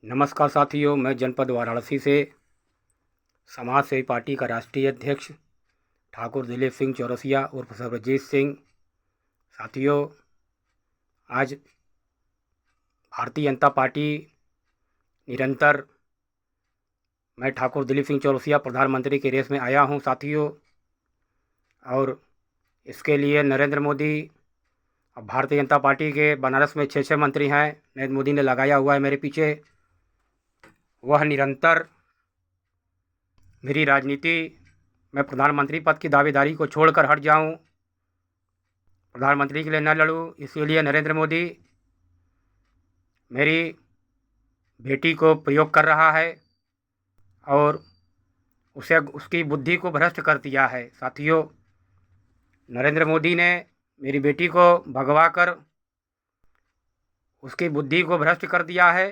नमस्कार साथियों, मैं जनपद वाराणसी से समाज सेवी पार्टी का राष्ट्रीय अध्यक्ष ठाकुर दिलीप सिंह चौरसिया उर्फ सर्वजीत सिंह। साथियों, आज भारतीय जनता पार्टी निरंतर मैं ठाकुर दिलीप सिंह चौरसिया प्रधानमंत्री की रेस में आया हूं साथियों, और इसके लिए नरेंद्र मोदी और भारतीय जनता पार्टी के बनारस में 6 मंत्री हैं, नरेंद्र मोदी ने लगाया हुआ है मेरे पीछे। वह निरंतर मेरी राजनीति मैं प्रधानमंत्री पद की दावेदारी को छोड़कर हट जाऊं, प्रधानमंत्री के लिए न लड़ूं। इसीलिए नरेंद्र मोदी मेरी बेटी को प्रयोग कर रहा है और उसे उसकी बुद्धि को भ्रष्ट कर दिया है। साथियों, नरेंद्र मोदी ने मेरी बेटी को भगवा कर उसकी बुद्धि को भ्रष्ट कर दिया है।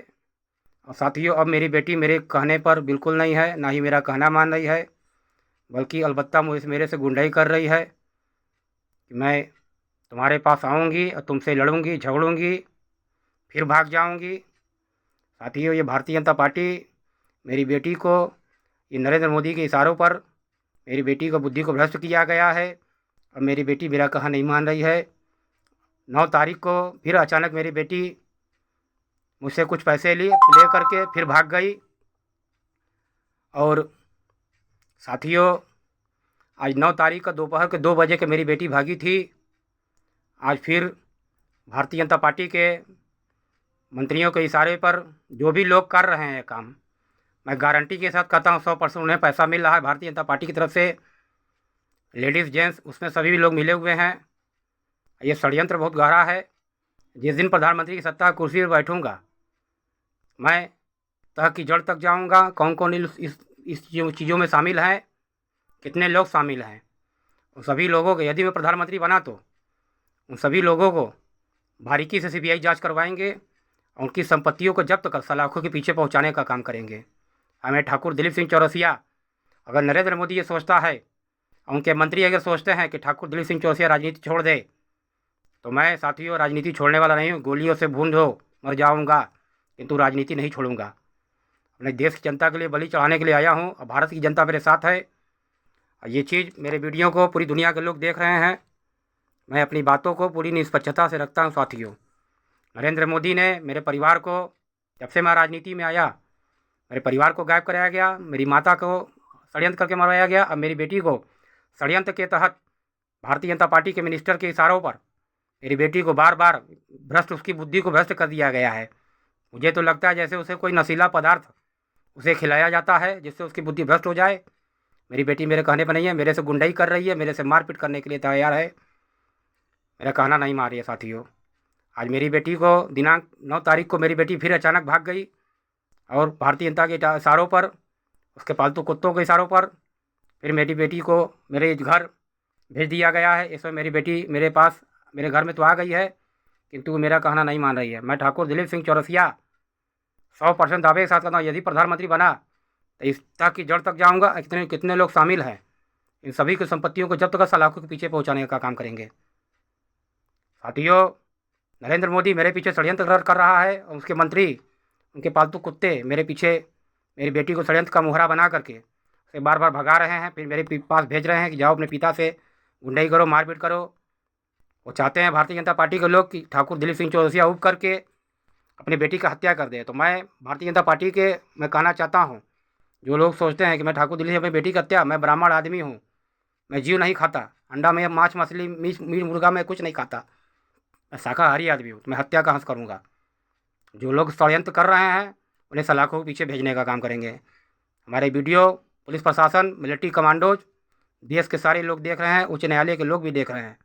और साथियों, अब मेरी बेटी मेरे कहने पर बिल्कुल नहीं है, ना ही मेरा कहना मान रही है, बल्कि अलबत्ता मेरे से गुंडाई कर रही है कि मैं तुम्हारे पास आऊँगी और तुमसे लड़ूंगी, झगड़ूंगी, फिर भाग जाऊंगी। साथियों, ये भारतीय जनता पार्टी मेरी बेटी को, ये नरेंद्र मोदी के इशारों पर मेरी बेटी को बुद्धि को भ्रष्ट किया गया है। अब मेरी बेटी मेरा कहा नहीं मान रही है। 9 तारीख को फिर अचानक मेरी बेटी मुझसे कुछ पैसे ले करके फिर भाग गई। और साथियों, आज 9 तारीख का दोपहर के 2 बजे के मेरी बेटी भागी थी। आज फिर भारतीय जनता पार्टी के मंत्रियों के इशारे पर जो भी लोग कर रहे हैं काम, मैं गारंटी के साथ कहता हूँ 100% उन्हें पैसा मिल रहा है भारतीय जनता पार्टी की तरफ से। लेडीज़ जेंट्स उसमें सभी लोग मिले हुए हैं। ये षड्यंत्र बहुत गहरा है। जिस दिन प्रधानमंत्री की सत्ता कुर्सी पर बैठूँगा, मैं तह की जड़ तक जाऊँगा। कौन कौन इस चीज़ों में शामिल हैं, कितने लोग शामिल हैं, उन सभी लोगों को, यदि मैं प्रधानमंत्री बना तो उन सभी लोगों को बारीकी से सीबीआई जांच करवाएंगे और उनकी संपत्तियों को जब्त कर सलाखों के पीछे पहुंचाने का काम करेंगे। हमें ठाकुर दिलीप सिंह चौरसिया, अगर नरेंद्र मोदी ये सोचता है और उनके मंत्री अगर सोचते हैं कि ठाकुर दिलीप सिंह चौरसिया राजनीति छोड़ दे, तो मैं साथियों राजनीति छोड़ने वाला नहीं हूँ। गोलियों से बूंद हो मर जाऊँगा, किंतु राजनीति नहीं छोड़ूंगा। अपने देश की जनता के लिए बलि चढ़ाने के लिए आया हूँ और भारत की जनता मेरे साथ है। और ये चीज़, मेरे वीडियो को पूरी दुनिया के लोग देख रहे हैं। मैं अपनी बातों को पूरी निष्पक्षता से रखता हूँ। साथियों, नरेंद्र मोदी ने मेरे परिवार को, जब से मैं राजनीति में आया, मेरे परिवार को गायब कराया गया, मेरी माता को षड्यंत्र करके मरवाया गया, अब मेरी बेटी को षड्यंत्र के तहत भारतीय जनता पार्टी के मिनिस्टर के इशारों पर मेरी बेटी को बार बार भ्रष्ट, उसकी बुद्धि को भ्रष्ट कर दिया गया है। मुझे तो लगता है जैसे उसे कोई नशीला पदार्थ उसे खिलाया जाता है जिससे उसकी बुद्धि भ्रष्ट हो जाए। मेरी बेटी मेरे कहने पर नहीं है, मेरे से गुंडाई कर रही है, मेरे से मारपीट करने के लिए तैयार है, मेरा कहना नहीं मान रही है। साथियों, आज मेरी बेटी को दिनांक 9 तारीख को मेरी बेटी फिर अचानक भाग गई और भारतीय जनता के इशारों पर, उसके पालतू कुत्तों के इशारों पर फिर मेरी बेटी को मेरे घर भेज दिया गया है। इस समय मेरी बेटी मेरे पास, मेरे घर में तो आ गई है, किंतु मेरा कहना नहीं मान रही है। मैं ठाकुर दिलीप सिंह चौरसिया 100% दावे के साथ कहता हूँ, यदि प्रधानमंत्री बना तो इस तक की जड़ तक जाऊँगा। कितने कितने लोग शामिल हैं, इन सभी की संपत्तियों को जब्त कर सलाखों के पीछे पहुँचाने का काम करेंगे। साथियों, नरेंद्र मोदी मेरे पीछे षड्यंत्र कर रहा है और उसके मंत्री, उनके पालतू कुत्ते मेरे पीछे मेरी बेटी को षड्यंत्र का मुहरा बना करके उसे बार बार भगा रहे हैं, फिर मेरे पास भेज रहे हैं कि जाओ अपने पिता से गुंडाई करो, मारपीट करो। वो चाहते हैं भारतीय जनता पार्टी के लोग कि ठाकुर दिलीप सिंह चौरसिया उब करके अपनी बेटी का हत्या कर दे। तो मैं भारतीय जनता पार्टी के, मैं कहना चाहता हूँ, जो लोग सोचते हैं कि मैं ठाकुर दिलीप अपनी बेटी की हत्या, मैं ब्राह्मण आदमी हूँ, मैं जीव नहीं खाता, अंडा में मांस मछली मीट मुर्गा मैं कुछ नहीं खाता, मैं शाकाहारी आदमी हूँ, तो मैं हत्या कहाँ से करूँगा। जो लोग षड्यंत्र कर रहे हैं उन्हें सलाखों के पीछे भेजने का काम करेंगे। हमारे वीडियो पुलिस प्रशासन, मिलिट्री कमांडोज, देश के सारे लोग देख रहे हैं, उच्च न्यायालय के लोग भी देख रहे हैं।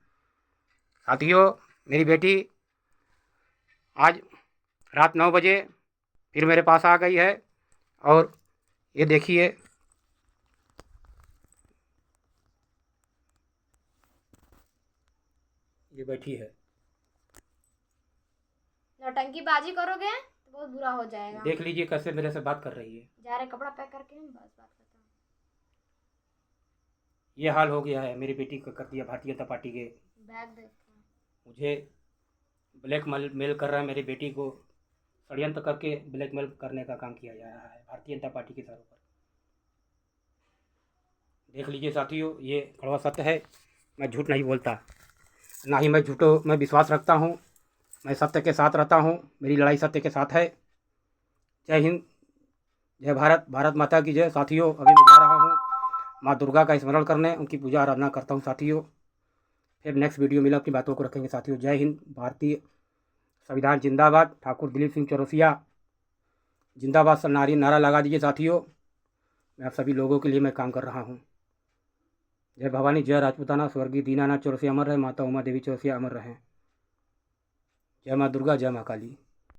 साथियों, मेरी बेटी आज रात 9 बजे फिर मेरे पास आ गई है और ये देखिए, ये बैठी है। नौटंकीबाजी करोगे तो बहुत बुरा हो जाएगा। देख लीजिए कैसे मेरे से बात कर रही है। जा रहे कपड़ा पैक करके हम बस बात करते हैं। ये हाल हो गया है, मेरी बेटी का कर दिया भारतीय जनता पार्टी के। बैग देखते हैं। मुझे ब्लैक मेल कर रहा है मेरी बेटी को षड्यंत्र करके ब्लैकमेल करने का काम किया जा रहा है भारतीय जनता पार्टी के सरों पर। देख लीजिए साथियों, ये कड़वा सत्य है। मैं झूठ नहीं बोलता, ना ही मैं झूठों में विश्वास रखता हूँ। मैं सत्य के साथ रहता हूँ, मेरी लड़ाई सत्य के साथ है। जय हिंद, जय भारत, भारत माता की जय। साथियों, अभी मैं जा रहा हूँ माँ दुर्गा का स्मरण करने, उनकी पूजा आराधना करता हूँ साथियों। फिर नेक्स्ट वीडियो में अपनी बातों को रखेंगे साथियों। जय हिंद, भारतीय संविधान जिंदाबाद। ठाकुर दिलीप सिंह चौरसिया जिंदाबाद सर नारा लगा दीजिए साथियों। मैं आप सभी लोगों के लिए मैं काम कर रहा हूँ। जय भवानी, जय राजपूताना। स्वर्गीय दीनानाथ चौरसिया अमर रहे, माता उमा देवी चौरसिया अमर रहें। जय माँ दुर्गा, जय माँ काली।